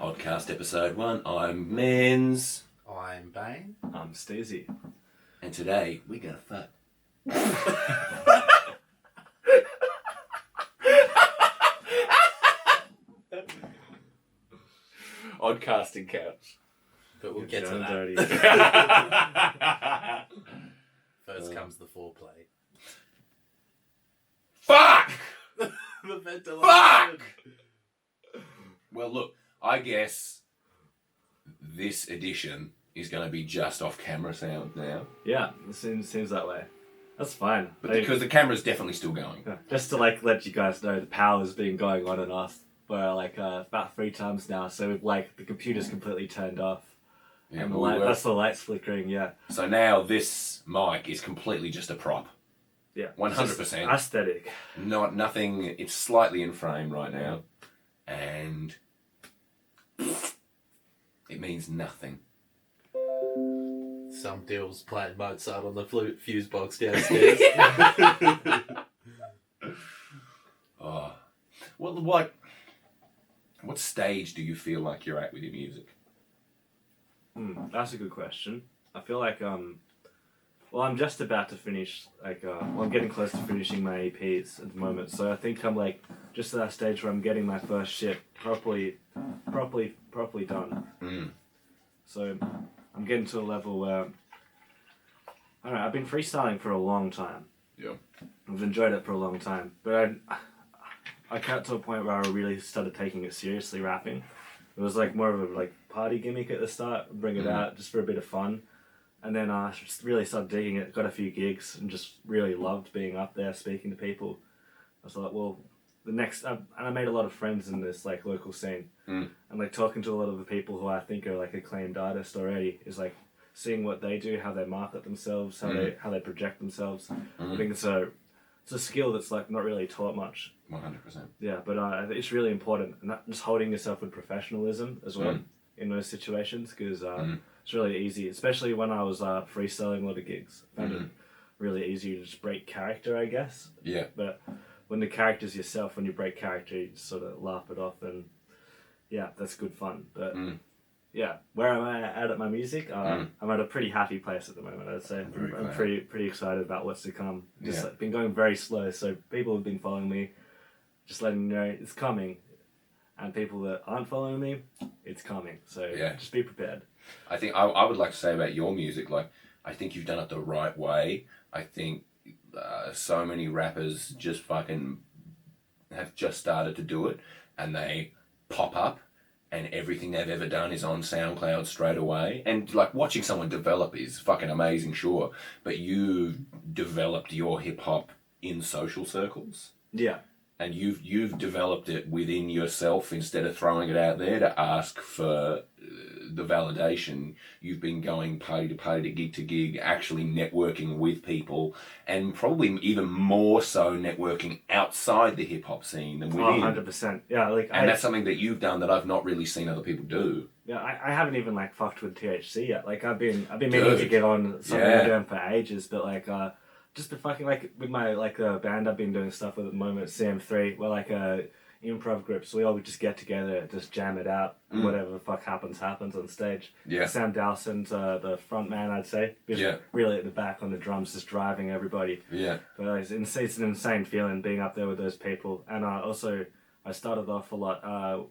Oddcast episode 1. I'm Menz. I'm Bain. I'm SteezE E. And today we're gonna fuck. Oddcasting counts. But we'll get to that. Dirty. First comes the foreplay. Fuck! The ventilation. Fuck! Well, look, I guess this edition is going to be just off camera sound now. Yeah, it seems that way. That's fine. But because the camera's definitely still going. Just to let you guys know, the power's been going on and off for about 3 times now. So the computer's completely turned off. Yeah, And but that's the lights flickering. Yeah. So now this mic is completely just a prop. Yeah. 100%. Aesthetic. Nothing. It's slightly in frame right now, and it means nothing. Some deals playing Mozart on the fuse box downstairs. Oh, what stage do you feel like you're at with your music? That's a good question. I feel like I'm just about to finish. I'm getting close to finishing my EPs at the moment. So I think I'm just at that stage where I'm getting my first shit properly done. So I'm getting to a level where I don't know. I've been freestyling for a long time. Yeah. I've enjoyed it for a long time, but I got to a point where I really started taking it seriously. Rapping. It was more of a party gimmick at the start. Bring it out just for a bit of fun. And then I just really started digging it, got a few gigs, and just really loved being up there, speaking to people. I was like, well, and I made a lot of friends in this local scene. And talking to a lot of the people who I think are acclaimed artists already is seeing what they do, how they market themselves, how they project themselves. I think it's a skill that's not really taught much. 100%. Yeah, but it's really important, and just holding yourself with professionalism as well in those situations, because it's really easy, especially when I was freestyling a lot of gigs. I found it really easy to just break character, I guess. Yeah. But when the character's yourself, when you break character, you just sort of laugh it off, and yeah, that's good fun. But yeah, where am I at my music? I'm at a pretty happy place at the moment, I'd say. I'm pretty excited about what's to come. Just been going very slow, so people have been following me, just letting me know it's coming. And people that aren't following me, it's coming. So just be prepared. I think I would like to say about your music, I think you've done it the right way. I think so many rappers just fucking have just started to do it, and they pop up, and everything they've ever done is on SoundCloud straight away. And watching someone develop is fucking amazing, sure, but you developed your hip hop in social circles. Yeah. And you've developed it within yourself instead of throwing it out there to ask for the validation. You've been going party to gig, actually networking with people, and probably even more so networking outside the hip hop scene than within. 100%. Yeah, and that's something that you've done that I've not really seen other people do. Yeah, I haven't even fucked with THC yet. I've been meaning to get on something I'm doing for ages, but just the fucking with my band I've been doing stuff with at the moment, CM3. We're a improv group, so we all just get together, just jam it out, and whatever the fuck happens on stage. Yeah. Sam Dowson's the front man, I'd say. Just really at the back on the drums, just driving everybody. Yeah. But it's an insane feeling being up there with those people, and also I started off a lot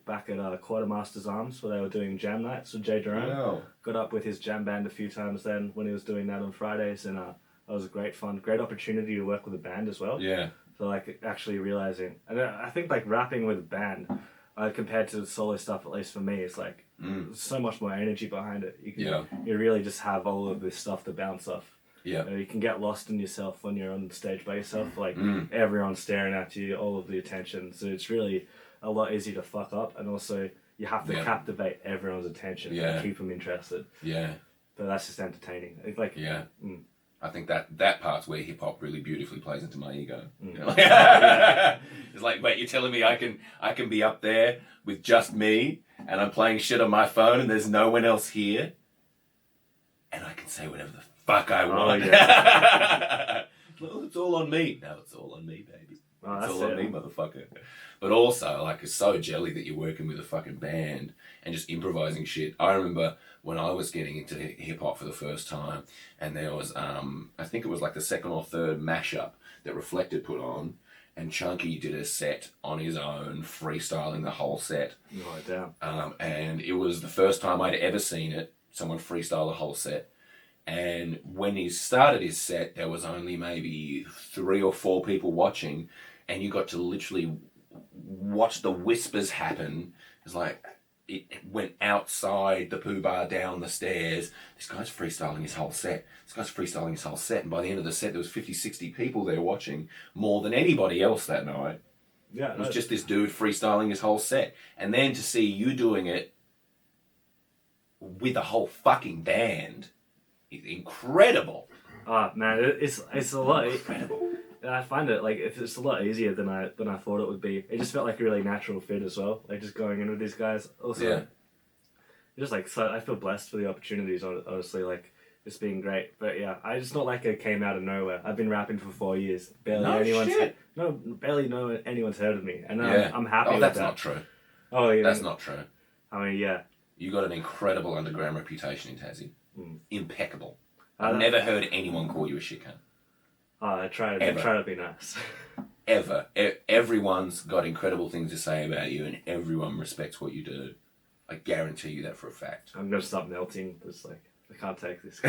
back at Quartermaster's Arms, where they were doing jam nights with Jay Jerome. Wow. Got up with his jam band a few times then when he was doing that on Fridays, and that was a great opportunity to work with a band as well. Yeah. So actually realizing, and I think rapping with a band, compared to solo stuff, at least for me, is so much more energy behind it. You really just have all of this stuff to bounce off. Yeah. You can get lost in yourself when you're on stage by yourself. Everyone's staring at you, all of the attention. So it's really a lot easier to fuck up, and also you have to captivate everyone's attention and keep them interested. Yeah. But that's just entertaining. I think that part's where hip hop really beautifully plays into my ego. It's wait, you're telling me I can be up there with just me, and I'm playing shit on my phone, and there's no one else here, and I can say whatever the fuck I want. Oh, yeah. Well, it's all on me. No, it's all on me, baby. Oh, That's that's all I it. need, motherfucker. But also, like, it's so jelly that you're working with a fucking band and just improvising shit. I remember when I was getting into hip hop for the first time, and there was, I think it was like the second or third mashup that Reflected put on, and Chunky did a set on his own, freestyling the whole set. Oh, damn. And it was the first time I'd ever seen it, someone freestyle the whole set. And when he started his set, there was only maybe 3 or 4 people watching, and you got to literally watch the whispers happen. It's like it went outside the poo bar, down the stairs. This guy's freestyling his whole set. And by the end of the set, there was 50, 60 people there watching, more than anybody else that night. Yeah, It was just this dude freestyling his whole set. And then to see you doing it with a whole fucking band, incredible. Oh man, it's a lot. Incredible. I find it like it's a lot easier than I thought it would be. It just felt like a really natural fit as well. Like just going in with these guys. Also, Yeah. just like so, I feel blessed for the opportunities. Honestly, like it's been great. But yeah, I just not like it came out of nowhere. I've been rapping for 4 years. Barely know anyone's heard of me, and I'm happy. Oh, with that's that. not true. Oh yeah, That's not true. I mean, yeah. You got an incredible underground reputation in Tassie. Mm. Impeccable. I've never heard anyone call you a shit cunt. I try to be nice. Ever. Everyone's got incredible things to say about you, and everyone respects what you do. I guarantee you that for a fact. I'm gonna stop melting. It's like I can't take this.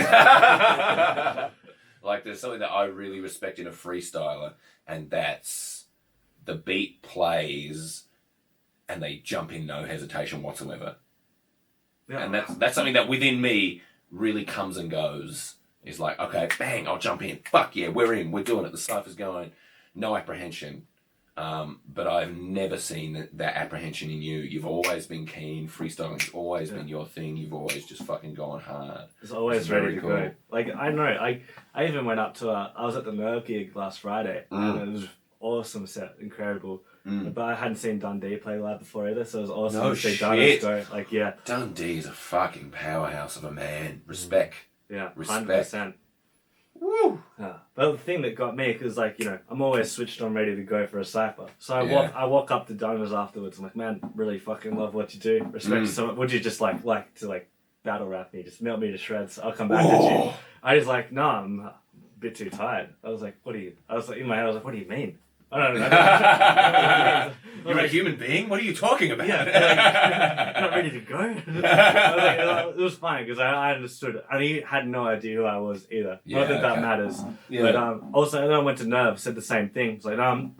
Like, there's something that I really respect in a freestyler, and that's the beat plays and they jump in no hesitation whatsoever. Yeah. And that's something that within me really comes and goes. It's like, okay, bang, I'll jump in. Fuck yeah, we're in, we're doing it. The cypher's going. No apprehension. But I've never seen that apprehension in you. You've always been keen. Freestyling's always been your thing. You've always just fucking gone hard. It's always It's ready very to cool. go. Like, I know, I even went up to I was at the Nerve gig last Friday, and it was awesome set, incredible. But I hadn't seen Dundee play live before either, so it was awesome No to see shit. Dundee go. Like, yeah. Dundee's a fucking powerhouse of a man. Respect. Yeah, Respect. 100%. Woo! Yeah. But the thing that got me, because like, you know, I'm always switched on, ready to go for a cypher. So I walk up to Donors afterwards. I'm like, man, really fucking love what you do. Respect you so much. Would you just like to battle rap me, just melt me to shreds? I'll come back at you. I was like, no, I'm a bit too tired. I was like, in my head, I was like, what do you mean? I don't know. You're a human being? What are you talking about? Yeah, like, not ready to go. It was fine because I understood it. And he had no idea who I was either. I don't think that matters. Yeah. But also, then I went to Nerve, said the same thing. It's like, no, I'm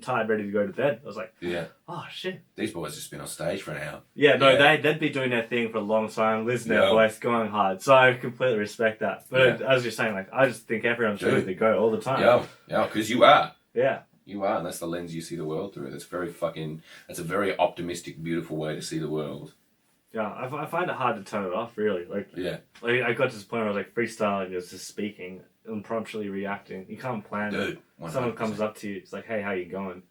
tired, ready to go to bed. I was like, Yeah. oh shit. These boys just been on stage for an hour. Yeah, no, they'd be doing their thing for a long time, listening to their voice, going hard. So I completely respect that. But as you're saying, like, I just think everyone's ready to go all the time. Yeah, because you are. Yeah. You are, and that's the lens you see the world through. That's a very optimistic, beautiful way to see the world. Yeah, I find it hard to turn it off, really. Like I got to this point where I was like freestyling, is just speaking, impromptu reacting. You can't plan it. 100%. Someone comes up to you, it's like, hey, how you going?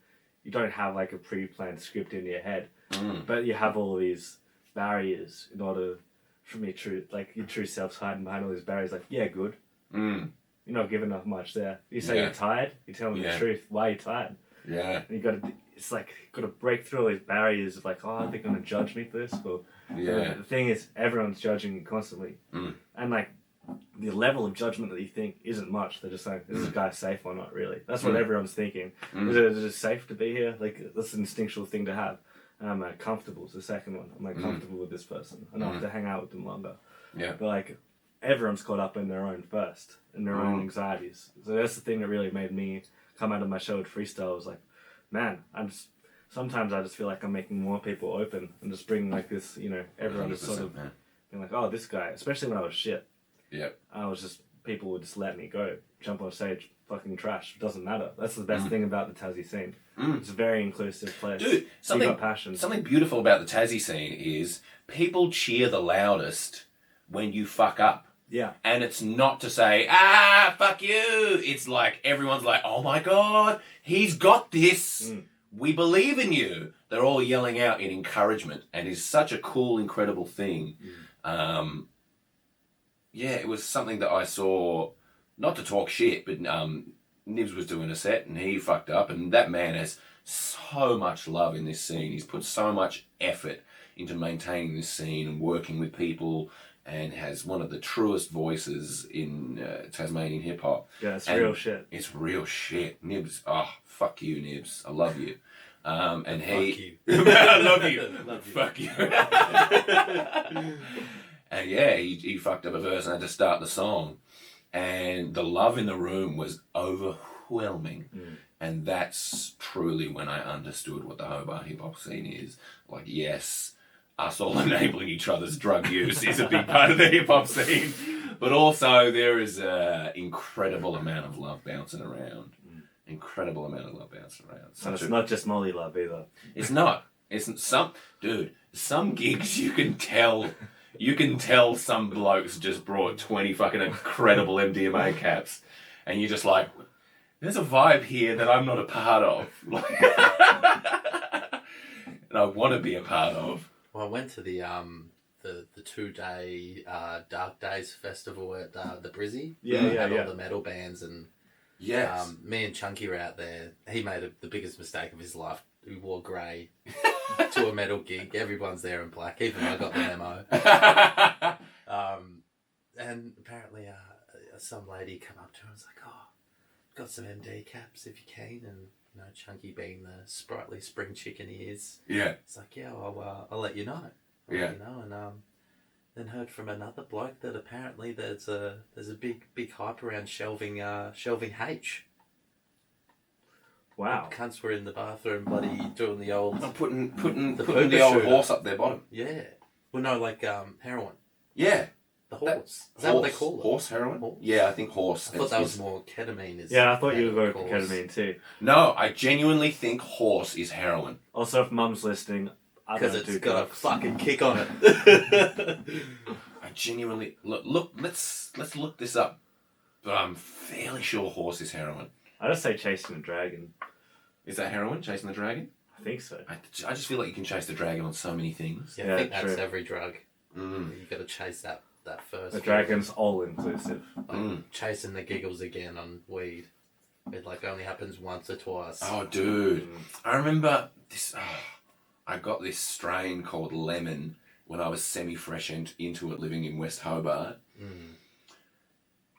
You don't have like a pre-planned script in your head, but you have all these barriers in order from your true self's hiding behind all these barriers. Like, yeah, good. You're not giving up much there. You say you're tired, you tell them the truth. Why are you tired? Yeah. And it's like, got to break through all these barriers of like, oh, are they going to judge me for this? Or, the thing is, everyone's judging you constantly. And like, the level of judgment that you think isn't much. They're just like, is this guy safe or not, really? That's what everyone's thinking. Is it safe to be here? Like, that's an instinctual thing to have. And I'm like, comfortable is the second one. I'm like, comfortable with this person enough to hang out with them longer. Yeah. But like, everyone's caught up in their own first, in their own anxieties. So that's the thing that really made me come out of my show with freestyle. Was like, man, sometimes I just feel like I'm making more people open and just bringing like this, you know, everyone is sort of being like, oh, this guy, especially when I was shit. Yeah. People would just let me go, jump on stage, fucking trash. It doesn't matter. That's the best thing about the Tassie scene. It's a very inclusive place. Dude, You got passion. Something beautiful about the Tassie scene is people cheer the loudest when you fuck up. Yeah. And it's not to say, fuck you. It's like, everyone's like, oh my God, he's got this. We believe in you. They're all yelling out in encouragement, and it's such a cool, incredible thing. It was something that I saw, not to talk shit, but Nibs was doing a set and he fucked up, and that man has so much love in this scene. He's put so much effort into maintaining this scene and working with people, and has one of the truest voices in Tasmanian hip hop. Yeah, it's real shit. It's real shit. Nibs, fuck you, Nibs. I love you. And he... Fuck you. I love you. Love you. Fuck you. And yeah, he fucked up a verse and had to start the song. And the love in the room was overwhelming. And that's truly when I understood what the Hobart hip hop scene is. Like, yes, us all enabling each other's drug use is a big part of the hip hop scene. But also there is an incredible amount of love bouncing around. Incredible amount of love bouncing around. And it's not just Molly love either. It's not. It's some gigs you can tell some blokes just brought 20 fucking incredible MDMA caps, and you're just like, there's a vibe here that I'm not a part of. And I want to be a part of. Well, I went to the 2-day Dark Days festival at the Brizzy. Had all the metal bands, and yes, me and Chunky were out there. He made the biggest mistake of his life. He wore grey to a metal gig. Everyone's there in black. Even I got the memo. And apparently some lady come up to him and was like, got some MD caps if you can. And Chunky being the sprightly spring chicken he is. Yeah. It's like, yeah, I'll let you know. And then heard from another bloke that apparently there's a big hype around shelving H. Wow. Cunts were in the bathroom, bloody doing the old... I'm putting the pooper old shooter. horse up their bottom. Yeah. Well, no, like heroin. Yeah. The horse. Is that what they call it? Horse heroin? Horse? Yeah, I think horse. I thought that was more ketamine. Yeah, I thought you were going for ketamine too. No, I genuinely think horse is heroin. Also, if Mum's listening, I because don't do it's got drugs. a fucking kick on it. I genuinely... Look, let's look this up. But I'm fairly sure horse is heroin. I just say chasing a dragon. Is that heroin? Chasing the dragon? I think so. I just feel like you can chase the dragon on so many things. Yeah, I think true. that's every drug. Mm. You got to chase that first. The dragon's all inclusive. Like chasing the giggles again on weed. It only happens once or twice. Oh, dude. I remember this... I got this strain called Lemon when I was semi-fresh into it, living in West Hobart.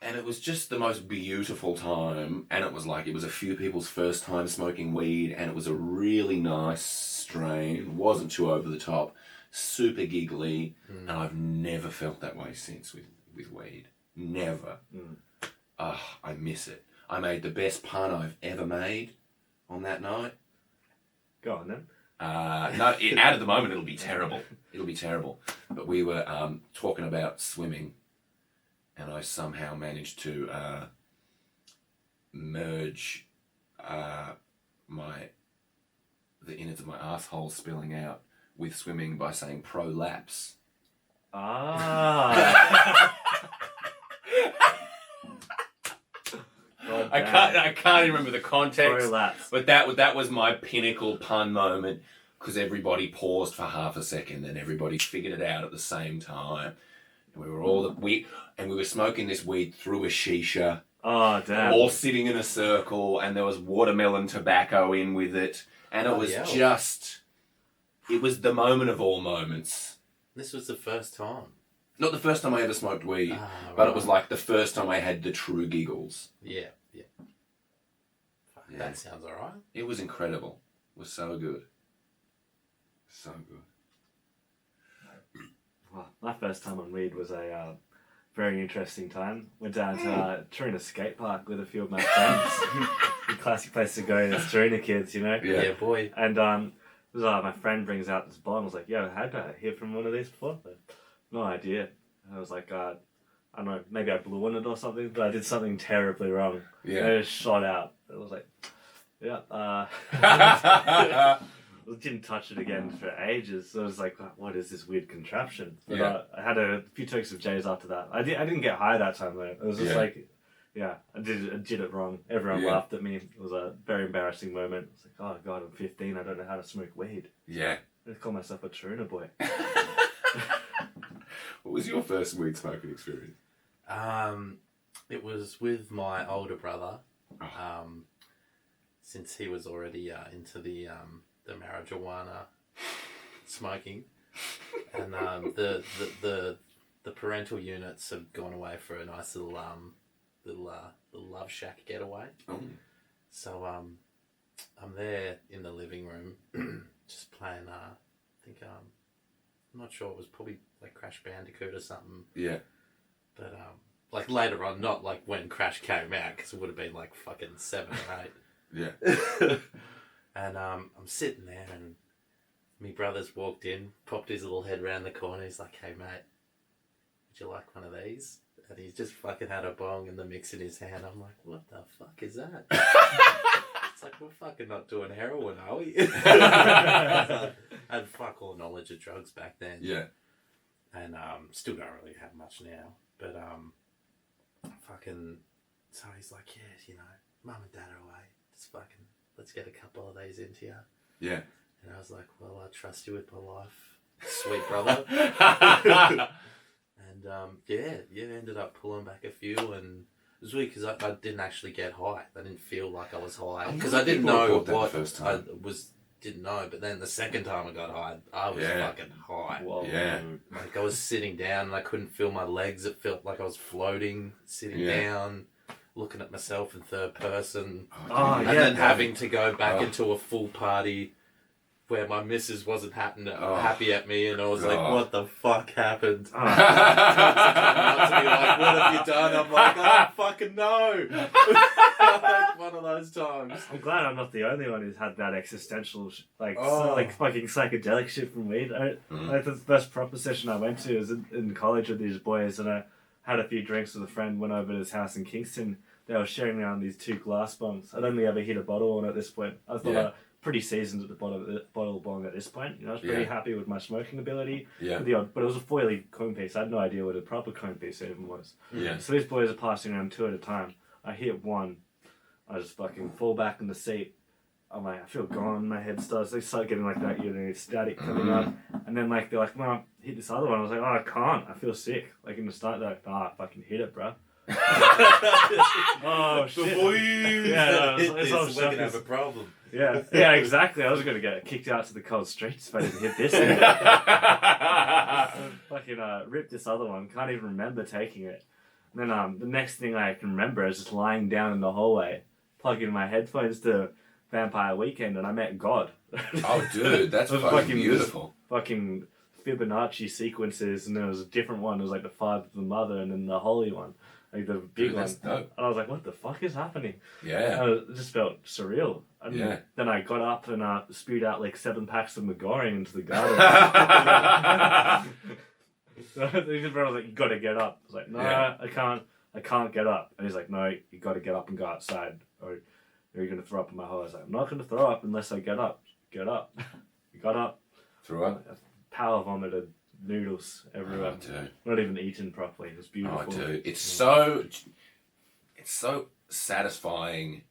And it was just the most beautiful time. And it was a few people's first time smoking weed. And it was a really nice strain. Wasn't too over the top. Super giggly. And I've never felt that way since with weed. Never. I miss it. I made the best pun I've ever made on that night. Go on then. No, out of the moment it'll be terrible. It'll be terrible. But we were talking about swimming, and I somehow managed to merge the innards of my asshole spilling out with swimming by saying prolapse. Ah. I can't even remember the context. Prolapse. But that was my pinnacle pun moment, because everybody paused for half a second and everybody figured it out at the same time. And we were smoking this weed through a shisha. Oh damn! All sitting in a circle, and there was watermelon tobacco in with it, and it was it was the moment of all moments. This was the first time. Not the first time I ever smoked weed, but it was like the first time I had the true giggles. Yeah. That sounds alright. It was incredible. It was so good. So good. Well, my first time on weed was a very interesting time. Went down to Taruna skate park with a few of my friends. The classic place to go is Taruna kids, Yeah, boy. And my friend brings out this bottle. I was like, "Yo, had I hear from one of these before?" No idea. And I was like, I don't know, maybe I blew on it or something, but I did something terribly wrong. Yeah. And it just shot out. It was like, I didn't touch it again for ages. So I was like, what is this weird contraption? But I had a few takes of J's after that. I didn't get high that time though. It was just I did it wrong. Everyone laughed at me. It was a very embarrassing moment. I was like, oh god, I'm 15. I don't know how to smoke weed. Yeah. I call myself a Taruna boy. What was your first weed smoking experience? It was with my older brother. since he was already into the marijuana smoking, and the parental units have gone away for a nice little love shack getaway. Oh. So I'm there in the living room, just playing. I think I'm not sure. It was probably like Crash Bandicoot or something. Yeah. But like later on, not like when Crash came out, because it would have been like fucking 7 or 8. Yeah. And I'm sitting there, and my brother's walked in, popped his little head round the corner. He's like, "Hey mate, would you like one of these?" And he's just fucking had a bong and the mix in his hand. I'm like, "What the fuck is that?" It's like, we're fucking not doing heroin, are we? I had fuck all knowledge of drugs back then. Yeah. And still don't really have much now. But fucking, so he's like, "Yeah, you know, mum and dad are away. Just fucking, let's get a couple of these into you." Yeah. And I was like, "Well, I trust you with my life, sweet brother." And ended up pulling back a few, and it was weird because I didn't actually get high. I didn't feel like I was high because I didn't know what I was. Didn't know, but then the second time I got high, I was fucking high. Whoa. Yeah. Like I was sitting down and I couldn't feel my legs. It felt like I was floating, sitting down, looking at myself in third person, and then having to go back into a full party where my missus wasn't happy at me, and I was like, "What the fuck happened?" To me, like, "What have you done?" I'm like, "I don't fucking know." Like one of those times. I'm glad I'm not the only one who's had that existential, like fucking psychedelic shit from weed. Like the first proper session I went to was in college with these boys, and I had a few drinks with a friend, went over to his house in Kingston. They were sharing around these 2 glass bongs. I'd only ever hit a bottle on at this point. I thought pretty seasoned at the bottle bong at this point. You know, I was pretty happy with my smoking ability. Yeah. But it was a foily cone piece. I had no idea what a proper cone piece even was. Yeah. So these boys are passing around 2 at a time. I hit one. I just fucking fall back in the seat. I'm like, I feel gone. My head starts. They start getting like that, you know, static coming up. And then like they're like, "No, hit this other one." I was like, "Oh, I can't. I feel sick." Like in the start, they're like, "Ah, fucking hit it, bro." Oh shit! We're gonna have a problem. Yeah, exactly. I was gonna get kicked out to the cold streets if I didn't hit this. Fucking ripped this other one. Can't even remember taking it. And then the next thing I can remember is just lying down in the hallway, plugging my headphones to Vampire Weekend, and I met God. Oh, dude, that's fucking beautiful. Fucking Fibonacci sequences, and there was a different one. It was like the Father, the Mother, and then the Holy one. Like the big one. Dope. And I was like, "What the fuck is happening?" Yeah. It just felt surreal. And then I got up and spewed out like 7 packs of McGoring into the garden. So the brother was like, "You gotta get up." I was like, "No, I can't get up." And he's like, "No, you gotta get up and go outside, or you're gonna throw up in my hole." I was like, "I'm not gonna throw up unless I get up." Get up. You got up. Threw up. Power vomited noodles everywhere. Oh, dude. Not even eaten properly. It was beautiful. Oh, dude. It's so satisfying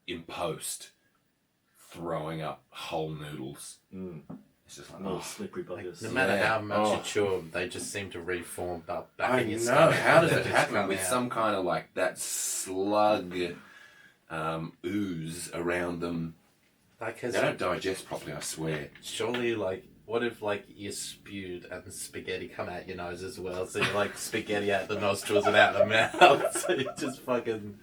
in post throwing up whole noodles. It's just like little slippery buggers. No matter how much you chew them, they just seem to reform back in your know. stomach. How does it happen with some kind of like that slug ooze around them? Like, they don't digest properly, I swear. Surely, like, what if like you spewed and spaghetti come out your nose as well? So you're like spaghetti out the nostrils and out the mouth. So you just fucking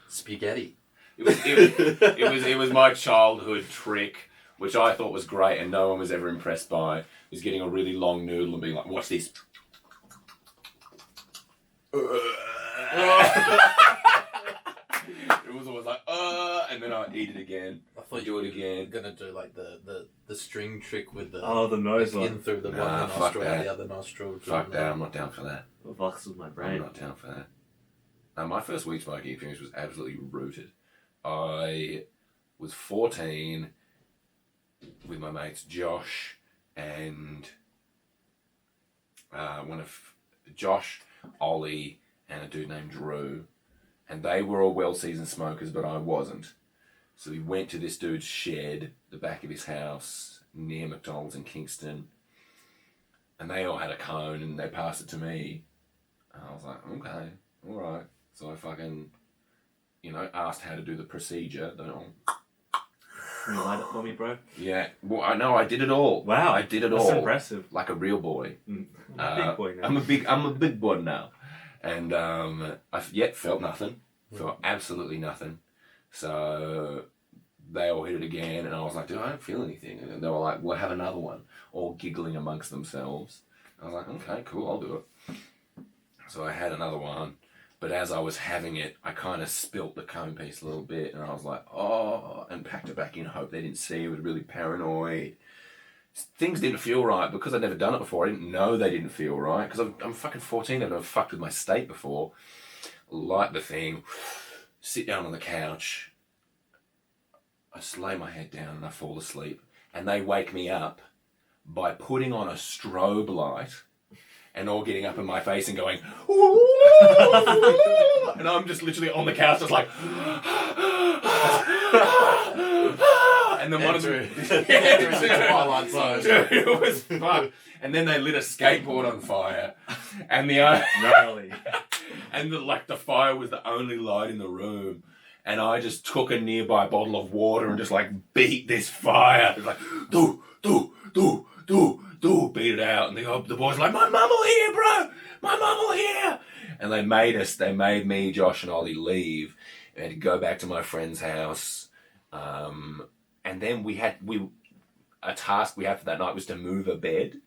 spaghetti. It was my childhood trick, which I thought was great and no one was ever impressed by. Was getting a really long noodle and being like, "Watch this." It was always like, and then I'd eat it again. I thought do it again. You were gonna do like the string trick with the the nose like one in through the one nostril and the other nostril. Fuck that! I'm not down for that. It voxels my brain. I'm not down for that. My first weed smoking experience was absolutely rooted. I was 14 with my mates Josh and Josh, Ollie, and a dude named Drew. And they were all well-seasoned smokers, but I wasn't. So we went to this dude's shed, the back of his house, near McDonald's in Kingston. And they all had a cone, and they passed it to me. And I was like, okay, all right. So I fucking asked how to do the procedure. Can you light it for me, bro? Yeah, well, I know I did it all. Wow, I did it that's all. impressive. Like a real boy. Big boy now. I'm a big boy now, and I yet felt nothing. Felt absolutely nothing. So they all hit it again, and I was like, dude, I don't feel anything. And they were like, we'll have another one, all giggling amongst themselves. I was like, okay, cool, I'll do it. So I had another one, but as I was having it, I kind of spilt the cone piece a little bit, and I was like, oh, and packed it back in, hope they didn't see. I was really paranoid. Things didn't feel right because I'd never done it before. I didn't know they didn't feel right because I'm fucking 14. I've never fucked with my state before. Light the thing, sit down on the couch. I just lay my head down and I fall asleep. And they wake me up by putting on a strobe light and all getting up in my face and going, and I'm just literally on the couch just like, and then one of them, it was fun. And then they lit a skateboard on fire, and Gnarly. and the fire was the only light in the room. And I just took a nearby bottle of water and just like beat this fire. It was like, do, beat it out. And the boys were like, my mum will hear, bro. My mum will hear. And they made me, Josh and Ollie leave. We had to go back to my friend's house. And then a task we had for that night was to move a bed.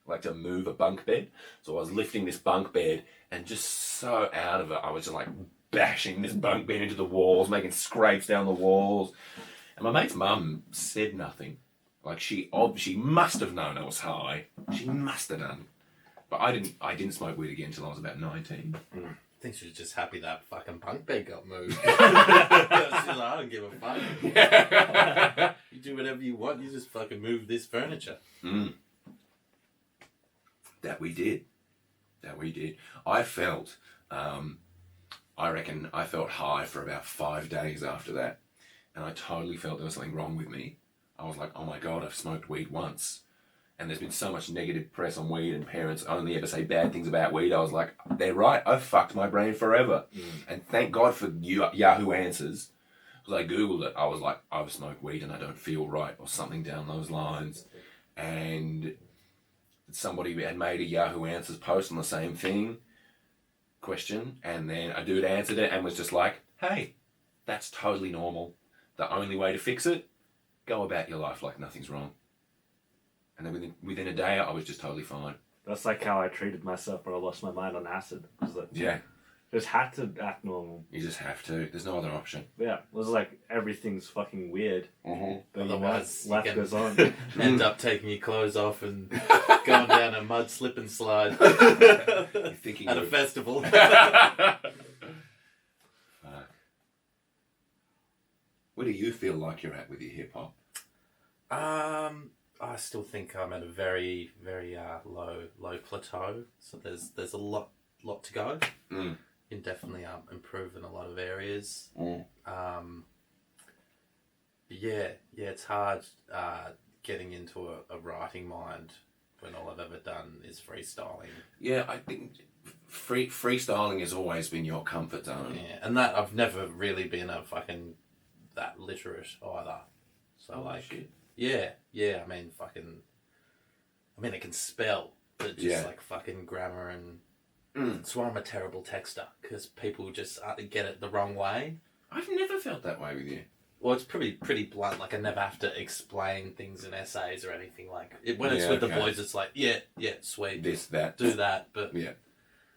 Like to move a bunk bed. So I was lifting this bunk bed and just so out of it, I was just like bashing this bunk bed into the walls, making scrapes down the walls. And my mate's mum said nothing. Like she must have known I was high. She must have done. But I didn't smoke weed again until I was about 19. I think she was just happy that fucking bunk bed got moved. She's like, I don't give a fuck. You do whatever you want, you just fucking move this furniture. That we did. I felt, I reckon I felt high for about 5 days after that. And I totally felt there was something wrong with me. I was like, oh my God, I've smoked weed once. And there's been so much negative press on weed and parents only ever say bad things about weed. I was like, they're right. I've fucked my brain forever. And thank God for Yahoo Answers. Because I Googled it. I was like, I've smoked weed and I don't feel right or something down those lines. And somebody had made a Yahoo Answers post on the same thing, question. And then a dude answered it and was just like, hey, that's totally normal. The only way to fix it, go about your life like nothing's wrong. And then within a day, I was just totally fine. That's like how I treated myself when I lost my mind on acid. Yeah. Just had to act normal. You just have to. There's no other option. Yeah. It was like everything's fucking weird. Mm-hmm. But Otherwise, life goes on. End up taking your clothes off and going down a mud slip and slide at a festival. Fuck. Where do you feel like you're at with your hip hop? I still think I'm at a very, very low plateau. So there's a lot to go. You can definitely improve in a lot of areas. Yeah, it's hard getting into a writing mind when all I've ever done is freestyling. Yeah, I think freestyling has always been your comfort zone. Yeah, and that I've never really been a fucking that literate either. So shit. Yeah, I mean I can spell, but just like fucking grammar and that's why I'm a terrible texter, because people just get it the wrong way. I've never felt that way with you. Well, it's pretty blunt. Like I never have to explain things in essays or anything like it. When it's with the boys, it's like yeah, sweet, this, that, do that. But yeah,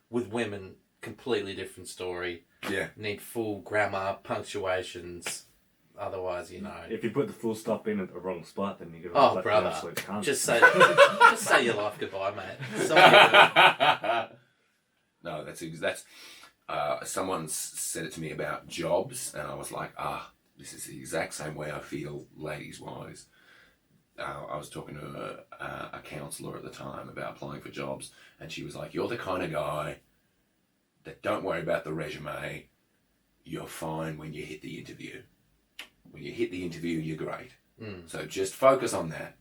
with women, completely different story. Yeah, need full grammar, punctuations. Otherwise, if you put the full stop in at the wrong spot, then you go. Oh, brother! Just say your life goodbye, mate. Sorry. No, that's someone said it to me about jobs, and I was like, this is the exact same way I feel ladies-wise. I was talking to a counsellor at the time about applying for jobs, and she was like, you're the kind of guy that don't worry about the resume. You're fine when you hit the interview. When you hit the interview, you're great. So just focus on that.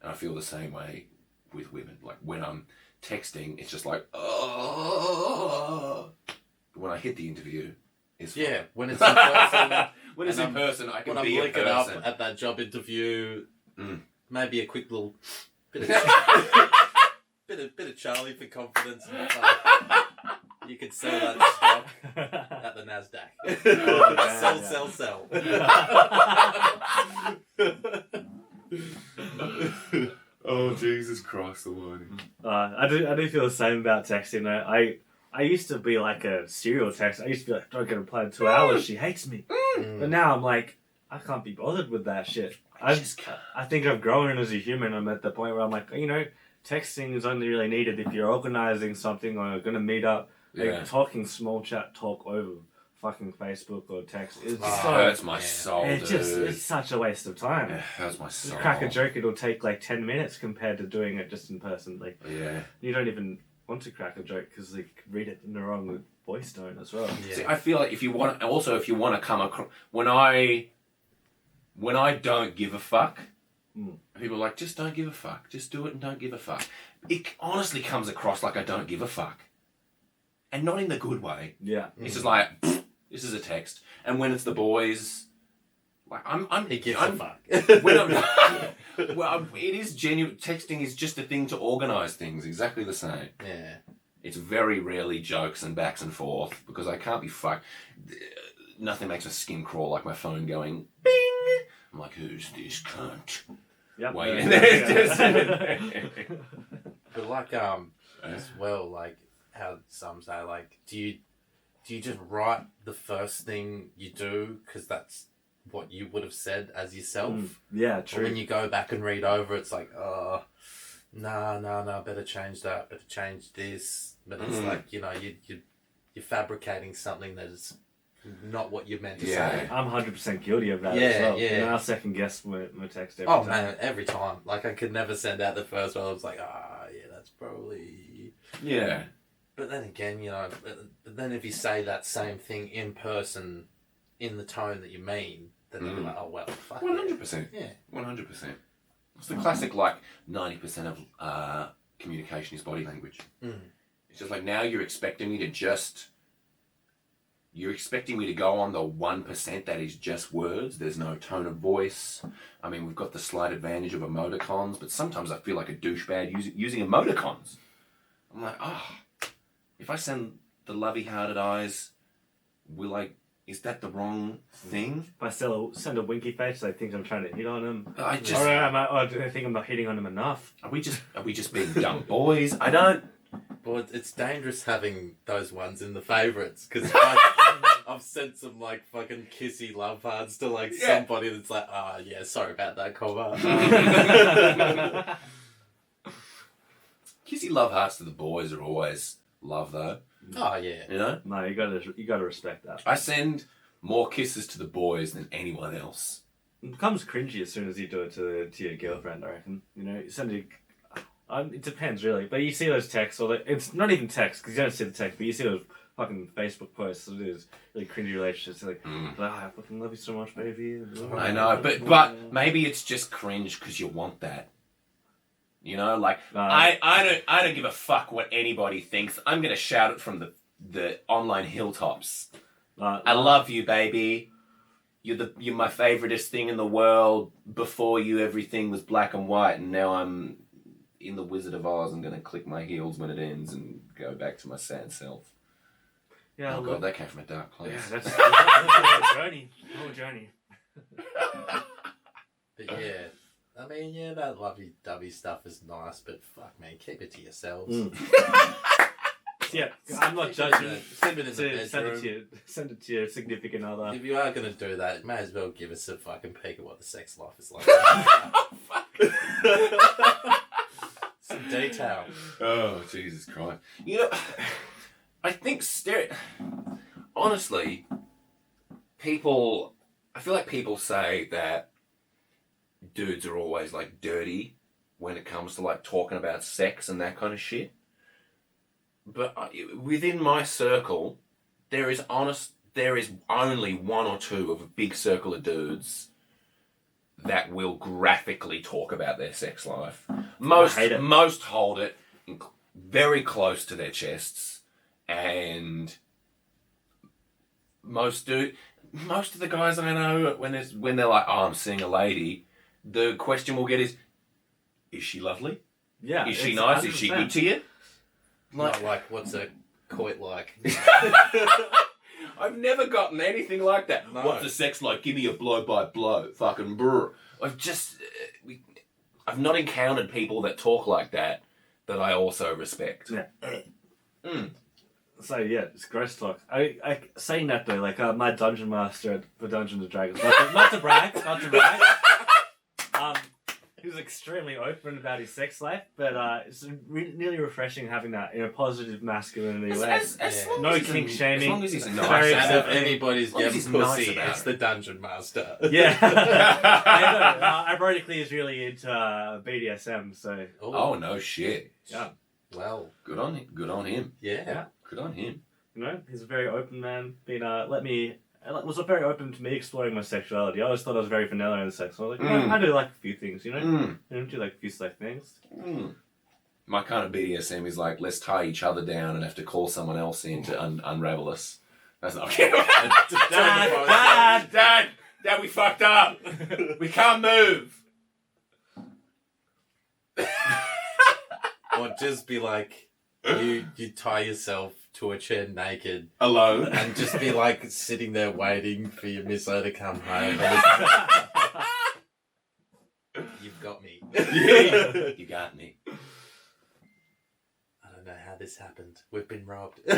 And I feel the same way with women. Like when I'm texting, it's just like, oh. But when I hit the interview, is Yeah, when it's in person. when it's in person, I can when be I'm a looking up person. at that job interview, maybe a quick little bit of Charlie for confidence. And you could sell that stock at the Nasdaq. Sell. Oh, Jesus Christ almighty. I do feel the same about texting though. I used to be like a serial text. I used to be like, don't get a reply in 2 hours. She hates me. But now I'm like, I can't be bothered with that shit. I think I've grown as a human. I'm at the point where I'm like, texting is only really needed if you're organizing something or going to meet up. Like talking small chat talk over fucking Facebook or text. It hurts my soul, dude. It's such a waste of time. It hurts my soul. To crack a joke, it'll take like 10 minutes compared to doing it just in person. Like, you don't even want to crack a joke because they read it in the wrong voice tone as well. Yeah. See, I feel like if you want to come across, when I don't give a fuck, people are like, just don't give a fuck, just do it and don't give a fuck. It honestly comes across like I don't give a fuck, and not in the good way. Yeah, it's just like this is a text, and when it's the boys, like he gives a fuck. Well, it is genuine. Texting is just a thing to organise things. Exactly the same. Yeah. It's very rarely jokes and backs and forth because I can't be fucked. Nothing makes my skin crawl like my phone going bing. I'm like, who's this cunt? Yep. Wait. But like as well, like how some say, like, do you just write the first thing you do because that's what you would have said as yourself? Yeah, true. Or when you go back and read over, it's like, oh, no, better change that, better change this. But it's like, you're fabricating something that is not what you meant to say. I'm 100% guilty of that as well. Yeah. I'll second guess my text every time. Oh man, every time. Like I could never send out the first one. I was like, that's probably... Yeah. But then again, but then if you say that same thing in person in the tone that you mean, then they'll be like, oh well, fuck 100%. Yeah. 100%. It's the classic, like, 90% of communication is body language. It's just like, now you're expecting me to go on the 1% that is just words. There's no tone of voice. I mean, we've got the slight advantage of emoticons, but sometimes I feel like a douchebag using emoticons. I'm like, if I send the lovey-hearted eyes, is that the wrong thing? If I send a winky face, I think I'm trying to hit on him. I think I'm not hitting on him enough. Are we just being dumb boys? I don't... Well, it's dangerous having those ones in the favourites, because I've sent some, like, fucking kissy love hearts to, like, somebody that's like, sorry about that, Cobber. Kissy love hearts to the boys are always love, though. Oh, yeah. No, you gotta respect that. I send more kisses to the boys than anyone else. It becomes cringy as soon as you do it to your girlfriend, I reckon. You send it depends, really. But you see those texts, it's not even text, because you don't see the text, but you see those fucking Facebook posts, so there's really cringy relationships. Like, I fucking love you so much, baby. I know, but maybe it's just cringe because you want that. I don't give a fuck what anybody thinks. I'm gonna shout it from the online hilltops. I love you, baby. You're my favoritist thing in the world. Before you, everything was black and white, and now I'm in the Wizard of Oz. I'm gonna click my heels when it ends and go back to my sad self. Yeah. Oh god, that came from a dark place. Yeah, that's a journey. Whole journey. But yeah. I mean, that lovey-dovey stuff is nice, but fuck, man, keep it to yourselves. Yeah, I'm not judging. Keep it in the bedroom. Send it to your significant other. If you are going to do that, you may as well give us a fucking peek at what the sex life is like. Some detail. Oh, Jesus Christ. I think, honestly, I feel like people say that dudes are always like dirty when it comes to like talking about sex and that kind of shit. But within my circle, there is only one or two of a big circle of dudes that will graphically talk about their sex life. Most hold it very close to their chests, and most of the guys I know, when they're like, oh, I'm seeing a lady, the question we'll get is she lovely? Yeah. Is she it's nice? Is she 100%. good to you? Not like, what's a coit like? I've never gotten anything like that. No. What's the sex like? Give me a blow by blow. Fucking brr. I've not encountered people that talk like that I also respect. Yeah. Mm. So yeah, it's gross talk. I saying that though, like my dungeon master for Dungeons and Dragons, not to brag, he was extremely open about his sex life, but it's nearly refreshing having that in a positive masculinity way. Long No as he's kink shaming. As long as he's Very nice. And accepting. if anybody's long as getting he's nice pussy, about it's it. the dungeon master. Yeah. I know, ironically is really into BDSM, so Oh no shit. yeah. Well, Good on him. Good on him. yeah. Good on him. You know, he's a very open man. Was very open to me exploring my sexuality. I always thought I was very vanilla in sex. I was like, I do like a few things, you know? Mm. I do like a few select things. Mm. My kind of BDSM is like, let's tie each other down and have to call someone else in to unravel us. That's not okay. Dad, we fucked up. We can't move. Or just be like, you tie yourself to a chair naked Alone. and just be like sitting there waiting for your misso to come home. You've got me. You got me. I don't know how this happened. We've been robbed. No,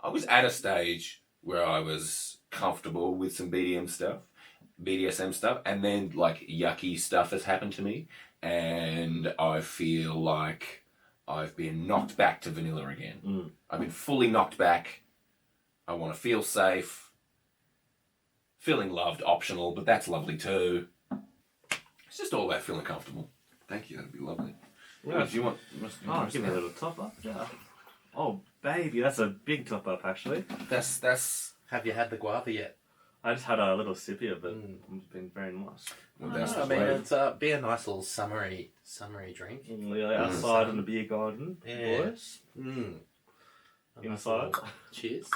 I was at a stage where I was comfortable with some BDSM stuff, and then like yucky stuff has happened to me, and I feel like I've been knocked back to vanilla again. Mm. I've been fully knocked back. I want to feel safe. Feeling loved, optional, but that's lovely too. It's just all about feeling comfortable. Thank you, that'd be lovely. Yeah. Do you want? Give me a little top up. Yeah. Oh, baby, that's a big top up actually. That's. Have you had the guava yet? I just had a little sippy of it. It's been very nice. Well, that's I the mean, way. it's be a nice little summery drink. Outside in the beer garden, Yeah. boys. Mm. A nice Inside. little cheers.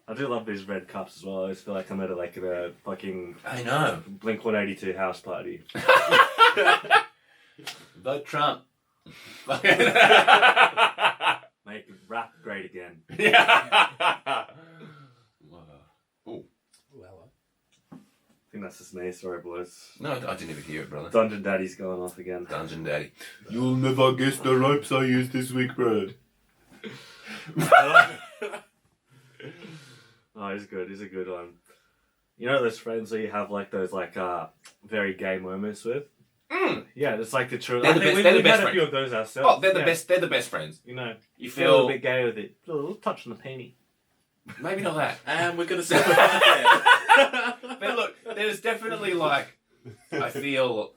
I do love these red cups as well. I always feel like I'm at a fucking I know. Blink-182 house party. Vote Trump. Make rap great again. Yeah. Oh. Well, I think that's just me. Sorry, boys. No, I didn't even hear it, brother. Dungeon Daddy's going off again. Dungeon Daddy. You'll never guess the ropes I used this week, bro. Oh, he's good. He's a good one. You know those friends that you have like those very gay moments with? Mm. Yeah, it's like the true. They're the best- they're the We've best had a few friends. of those ourselves. Oh, they're the Yeah. best. They're the best friends. You know, You feel a little feel bit gay with it. A little touch on the penny. maybe not that. and we're gonna say that. But look, there's definitely like I feel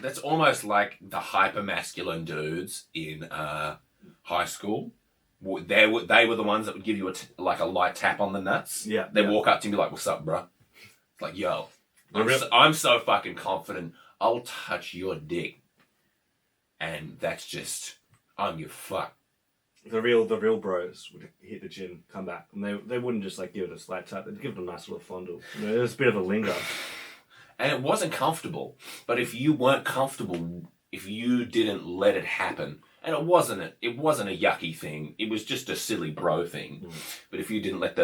that's almost like the hyper masculine dudes in high school. They were the ones that would give you a light tap on the nuts. Yeah, They yeah. walk up to you and be like, "What's up, bro?" It's like, "Yo, The I'm so fucking confident. I'll touch your dick," and that's just I'm your fuck. The real bros would hit the gym, come back, and they wouldn't just like give it a slight tap. They'd give it a nice little fondle. You know, it was a bit of a linger. And it wasn't comfortable. But if you weren't comfortable, if you didn't let it happen, and it wasn't a yucky thing. It was just a silly bro thing. Mm. But if you didn't let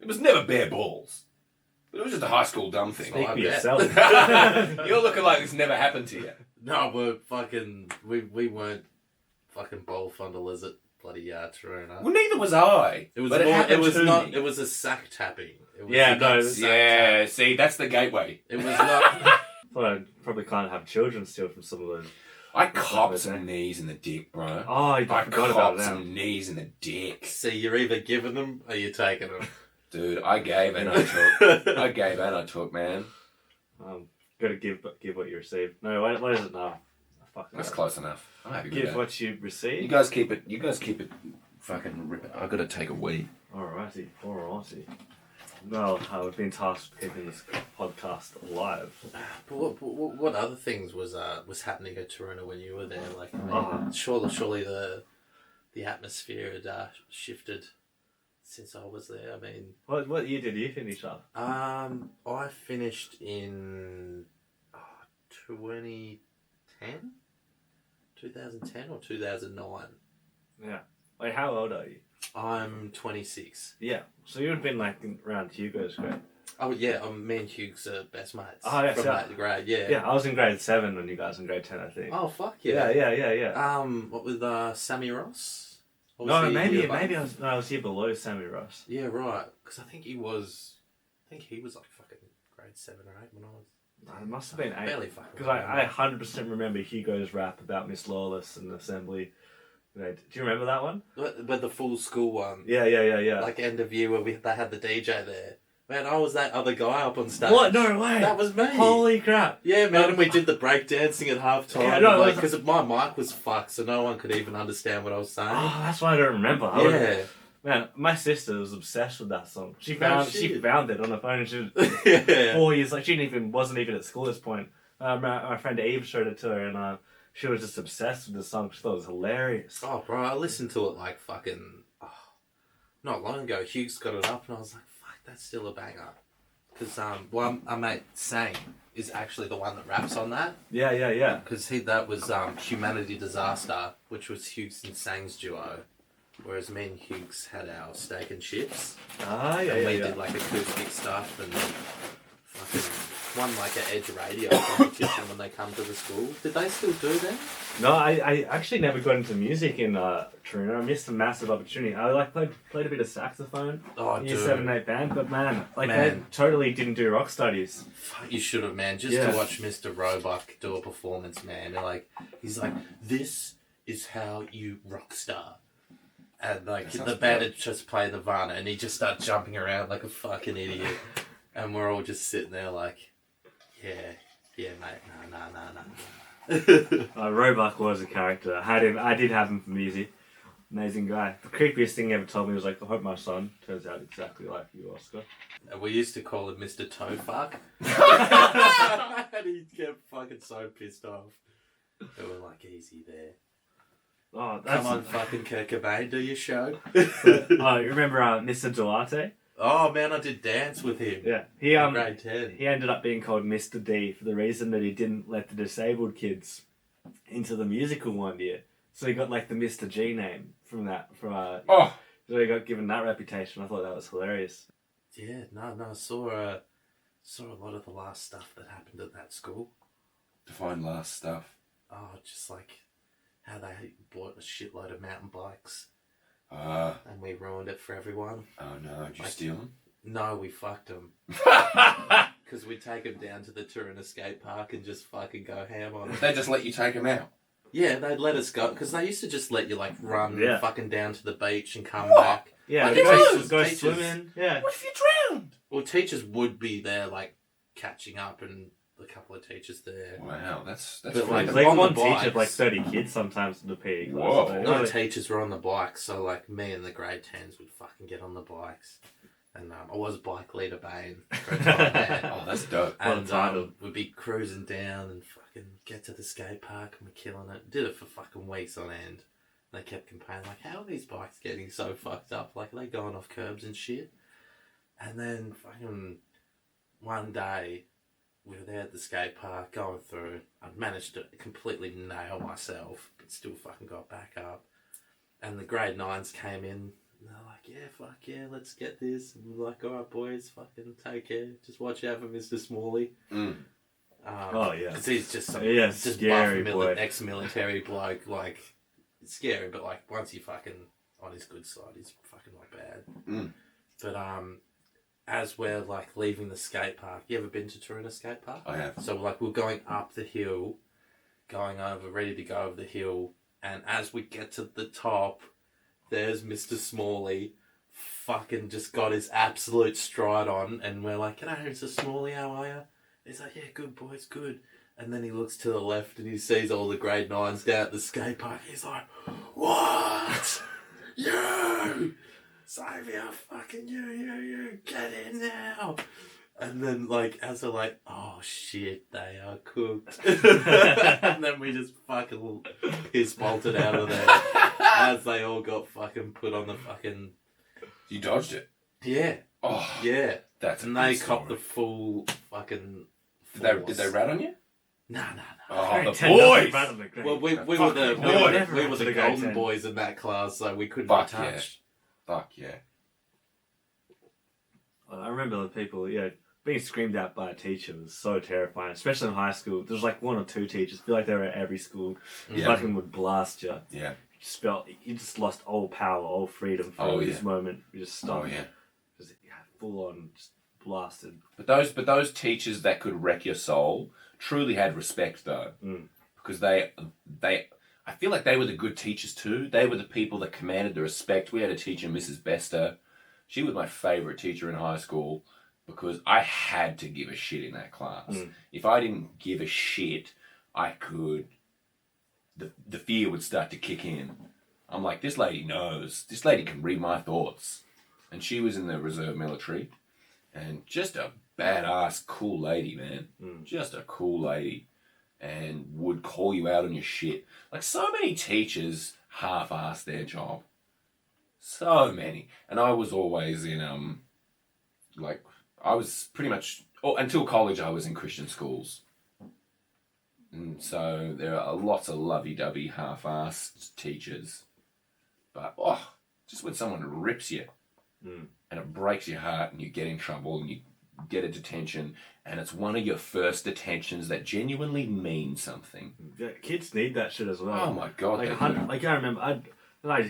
it was never bare balls. But it was just a high school dumb thing. Speak I for bet. yourself. You're looking like this never happened to you. No, we weren't fucking bowl fondlers at bloody Trona. Well, neither was I. It was but more, happened it was to not. me. It was a sack tapping. It was Yeah, not no, sack Yeah, tap. see, that's the gateway. It was not. Thought I probably can't have children still from some of those. I copped some knees in the dick, bro. Oh, I I forgot about copped that. some knees in the dick. See, you're either giving them or you're taking them. Dude, I gave and I took. I gave and I took, man. Gotta give what you receive. No, what is it now? Fuck That's that. close enough. I'm happy with Give that. what you receive. You guys keep it. Fucking rip it. I gotta take a wee. Alrighty. well, we've been tasked with keeping this podcast alive. But what other things was happening at Toruna when you were there? Like, I mean, Oh. surely the atmosphere had shifted since I was there. I mean, What year did you finish up? I finished in 2010 or 2009. Yeah. Wait, how old are you? I'm 26. Yeah. So you would have been like around Hugo's grade. Oh yeah, me and Hughes are best mates. Oh, yes, from yeah. that grade, yeah. Yeah, I was in grade 7 when you guys were in grade 10, I think. Oh fuck yeah. Yeah. What with Sammy Ross? Or was No, he maybe year above? I was here below Sammy Ross. Yeah, right. Because I think he was like fucking grade 7 or 8 when I was. It must have been 8. Barely fucking. Because I 100% remember Hugo's rap about Miss Lawless and Assembly. Do you remember that one? But the full school one. Yeah. Like end of year where they had the DJ there. Man, I was that other guy up on stage. What? No way! That was me. Holy crap! Yeah, man, and we did the break dancing at halftime. Yeah, no, because my mic was fucked, so no one could even understand what I was saying. Oh, that's why I don't remember. Man, my sister was obsessed with that song. She found it on her phone. She was 4 years, like she wasn't even at school at this point. My friend Eve showed it to her, and she was just obsessed with the song. She thought it was hilarious. Oh, bro, I listened to it like fucking not long ago. Hughes got it up, and I was like, "Fuck, that's still a banger." Because our mate Sang is actually the one that raps on that. Yeah. Because that was Humanity Disaster, which was Hughes and Sang's duo. Whereas me and Hughes had our steak and chips. And we did like acoustic stuff and fucking won like an Edge radio competition when they come to the school. Did they still do that? No, I actually never got into music in Toruna. I missed a massive opportunity. I played a bit of saxophone in Year 7 and 8 band, but they totally didn't do rock studies. You should have, man. Just to watch Mr. Roebuck do a performance, man. He's like, this is how you rock star. And the band had just played Nirvana, and he just started jumping around like a fucking idiot. And we're all just sitting there like, yeah, mate, nah. Roebuck was a character. I did have him for music. Amazing guy. The creepiest thing he ever told me was like, I hope my son turns out exactly like you, Oscar. And we used to call him Mr. Toefuck. And he kept fucking so pissed off. We were like, easy there. Oh, come on, fucking Kurt Cobain, do your show. You remember Mr. Duarte? Oh man, I did dance with him. Yeah, he in grade 10. He ended up being called Mr. D for the reason that he didn't let the disabled kids into the musical one year, so he got like the Mr. G name from that. So he got given that reputation. I thought that was hilarious. Yeah, no, I saw a lot of the last stuff that happened at that school. Define last stuff. Oh, just like how they bought a shitload of mountain bikes. And we ruined it for everyone. Oh no, did you steal them? No, we fucked them. Because we'd take them down to the Toruna skate park and just fucking go ham on them. They just let you take them out? Yeah, they'd let us go. Because they used to just let you like run fucking down to the beach and come back. Yeah, like, go swimming. Yeah. What if you drowned? Well, teachers would be there like catching up and a couple of teachers there. Wow, that's but like on one the teacher like 30 kids sometimes in the PE class. Whoa. No teachers were on the bikes, so like me and the grade 10s would fucking get on the bikes. And I was bike leader Bain for a time there. Oh, that's dope. And we'd be cruising down and fucking get to the skate park and we're killing it. Did it for fucking weeks on end. They kept complaining like, how are these bikes getting so fucked up? Like, are they going off curbs and shit? And then fucking one day we were there at the skate park going through. I'd managed to completely nail myself, but still fucking got back up. And the grade 9s came in. And they're like, yeah, fuck yeah, let's get this. And we're like, alright boys, fucking take care. Just watch out for Mr. Smalley. Because he's just some scary boy. Ex-military bloke. Like, it's scary, but like once you fucking on his good side, he's fucking not bad. But as we're like leaving the skate park, you ever been to Toruna skate park? I have. So like we're going up the hill, ready to go over the hill, and as we get to the top, there's Mr. Smalley, fucking just got his absolute stride on, and we're like, "G'day, Mr. Smalley, how are you?" He's like, "Yeah, good boys, good." And then he looks to the left and he sees all the grade 9s down at the skate park. He's like, "What? You?" Xavier, fucking you, get in now. And then, like, as they're like, oh shit, they are cooked. And then we just fucking piss-bolted out of there as they all got fucking put on the fucking... You dodged it? Yeah. Oh. Yeah. That's a And good they story. copped the full fucking... Did they rat on you? No. Oh, the Boys! boys! Well, we were Fuck the boys. we were the Grade golden 10. boys in that class, so we couldn't Fuck be yeah. touched. Fuck yeah. I remember the people, being screamed at by a teacher was so terrifying, especially in high school. There was like one or two teachers, I feel like they were at every school, Yeah. fucking would blast you. Yeah. You just lost all power, all freedom for this yeah. moment. You just stopped. Oh yeah. Just, full on, just blasted. But those teachers that could wreck your soul truly had respect though, because they I feel like they were the good teachers too. They were the people that commanded the respect. We had a teacher, Mrs. Bester. She was my favourite teacher in high school because I had to give a shit in that class. If I didn't give a shit, I could. The fear would start to kick in. I'm like, this lady knows. This lady can read my thoughts. And she was in the reserve military. And just a badass, cool lady, man. Just a cool lady. And would call you out on your shit. Like, so many teachers half-ass their job. So many. And I was always in, I was pretty much, until college I was in Christian schools. And so there are lots of lovey-dovey, half-assed teachers. But, just when someone rips you and it breaks your heart and you get in trouble and you get a detention and it's one of your first detentions that genuinely means something. Yeah, kids need that shit as well. Oh my God. I remember, I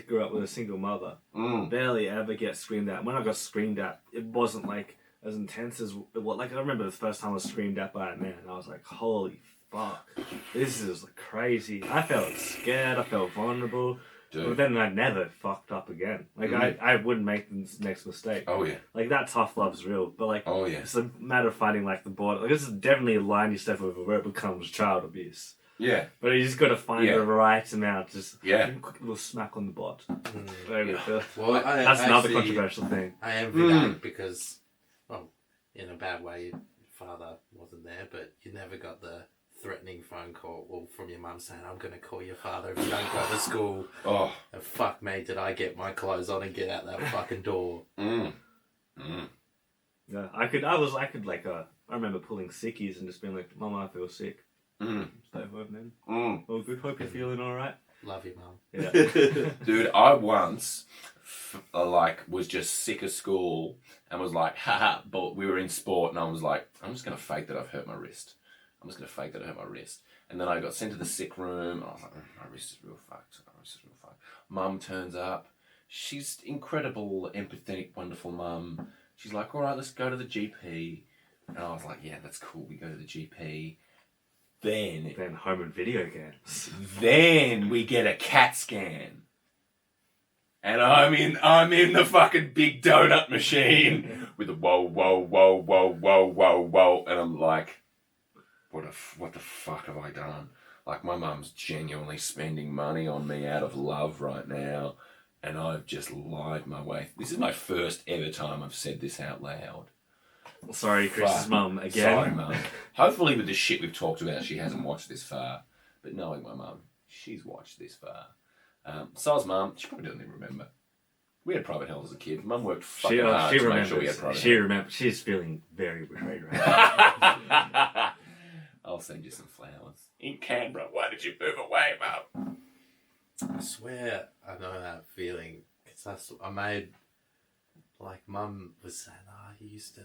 grew up with a single mother. Barely ever get screamed at. When I got screamed at, it wasn't like as intense as what. Like I remember the first time I was screamed at by a man, and I was like, "Holy fuck, this is crazy." I felt scared. I felt vulnerable. Dude. But then I never fucked up again. Like I wouldn't make the next mistake. Oh yeah. Like that tough love's real, but like Oh yeah. it's a matter of finding like the border. Like this is definitely a line you step over where it becomes child abuse. Yeah. But you just got to find the right amount. Just Yeah. a quick little smack on the butt. Well, That's another actually, controversial thing. I envy that because, well, in a bad way, your father wasn't there, but you never got the threatening phone call from your mum saying, "I'm going to call your father if you don't go to school." Oh. And fuck me, did I get my clothes on and get out that fucking door? Yeah, I remember pulling sickies and just being like, "Mum, I feel sick." Stay home then. Well, good. Hope you're feeling all right. Love you, mum. Yeah. Dude, I once was just sick of school and was like, haha, but we were in sport and I was like, I'm just going to fake that I've hurt my wrist. And then I got sent to the sick room and I was like, my wrist is real fucked. Mum turns up. She's incredible, empathetic, wonderful mum. She's like, all right, let's go to the GP. And I was like, yeah, that's cool. We go to the GP. Then home and video games. Then we get a CAT scan. And I'm in the fucking big donut machine with a whoa, and I'm like, what the fuck have I done? Like, my mum's genuinely spending money on me out of love right now, and I've just lied my way. This is my first ever time I've said this out loud. Sorry, Chris's mum again. Sorry, mum. Hopefully with the shit we've talked about, she hasn't watched this far. But knowing my mum, she's watched this far. So's mum, she probably doesn't even remember. We had private health as a kid. Mum worked fucking hard to make sure we had private She health. remembers. She's feeling very betrayed right now. I'll send you some flowers. In Canberra, why did you move away, Mum? I swear I know that feeling. Because I made, like, Mum was saying, you used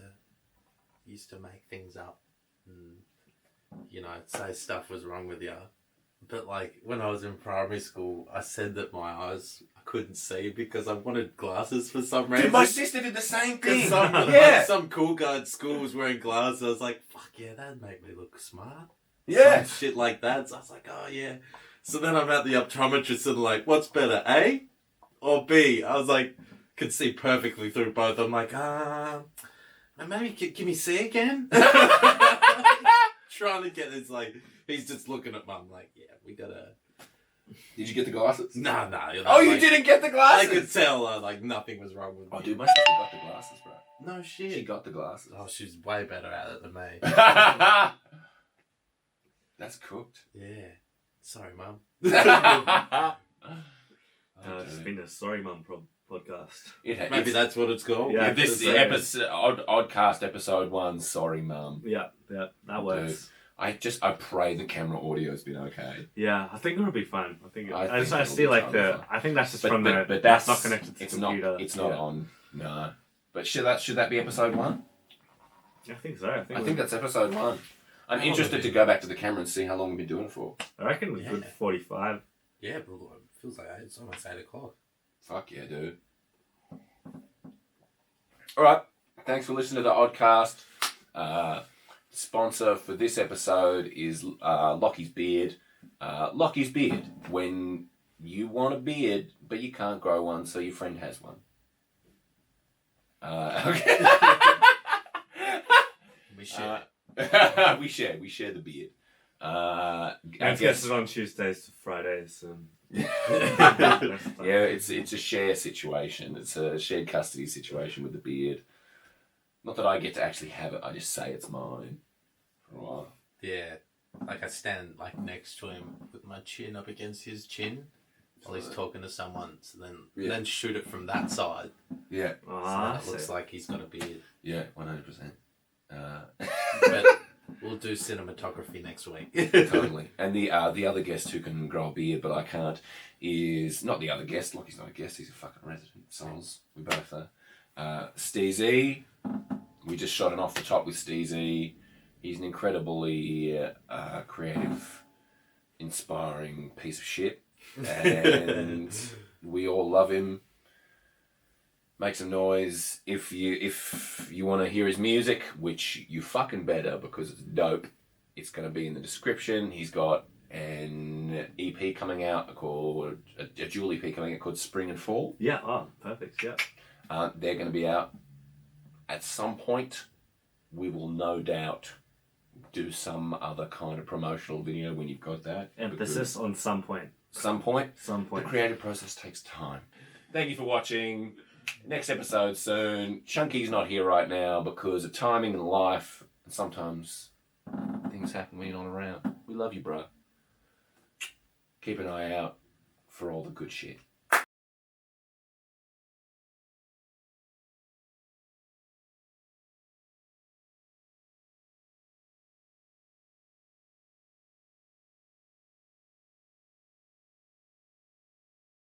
to make things up and, say stuff was wrong with you. But, like, when I was in primary school, I said that my eyes I couldn't see because I wanted glasses for some reason. Dude, my sister did the same thing. Some cool guy at school was wearing glasses. I was like, fuck yeah, that'd make me look smart. Yeah. Some shit like that. So I was like, oh yeah. So then I'm at the optometrist and like, what's better, A or B? I was like, could see perfectly through both. I'm like, maybe give me C again? Trying to get this, like, he's just looking at Mum like, yeah, we Did you get the glasses? Nah. Oh, you didn't get the I glasses? could tell like nothing was wrong with me. Oh, dude, my sister got the glasses, bro. No shit. She got the glasses. Oh, she's way better at it than me. That's cooked. Yeah. Sorry, Mum. It's been a Sorry Mum podcast. Maybe that's what it's called. Yeah, This is episode Oddcast episode 1. Sorry, Mum. Yeah, that works. Dude, I pray the camera audio's been okay. Yeah, I think it'll be fun. I think I I see like fun. I think that's just But that's not connected to the computer. It's not on. No. But should that be episode 1? I think so. I think that's episode 1. I'm interested to go back to the camera and see how long we've been doing it for. I reckon we're good 45. Yeah, but it feels like it's almost 8 o'clock. Fuck yeah, dude. Alright. Thanks for listening to the Oddcast. Sponsor for this episode is Lockie's Beard. Lockie's Beard. When you want a beard, but you can't grow one, so your friend has one. Okay. We share. we share the beard. I guess it's on Tuesdays to Fridays. Yeah, it's a share situation. It's a shared custody situation with the beard. Not that I get to actually have it. I just say it's mine for a while. Yeah, like I stand like next to him with my chin up against his chin while he's talking to someone. So then shoot it from that side. Yeah. So then it looks like he's got a beard. Yeah, 100%. But we'll do cinematography next week. Totally. And the other guest who can grow a beard, but I can't, is not the other guest. Lockie's not a guest. He's a fucking resident. Souls. We both are. SteezE E. We just shot an off the top with SteezE E. He's an incredibly creative, inspiring piece of shit. And we all love him. Make some noise. If you want to hear his music, which you fucking better because it's dope, it's going to be in the description. He's got an EP coming out called, a dual EP coming out called Spring and Fall. Yeah, perfect, yeah. They're going to be out at some point. We will no doubt do some other kind of promotional video when you've got that. Emphasis on some point. Some point. Some point. The creative process takes time. Thank you for watching. Next episode soon. Chunky's not here right now because of timing and life. And sometimes things happen when you're not around. We love you, bro. Keep an eye out for all the good shit.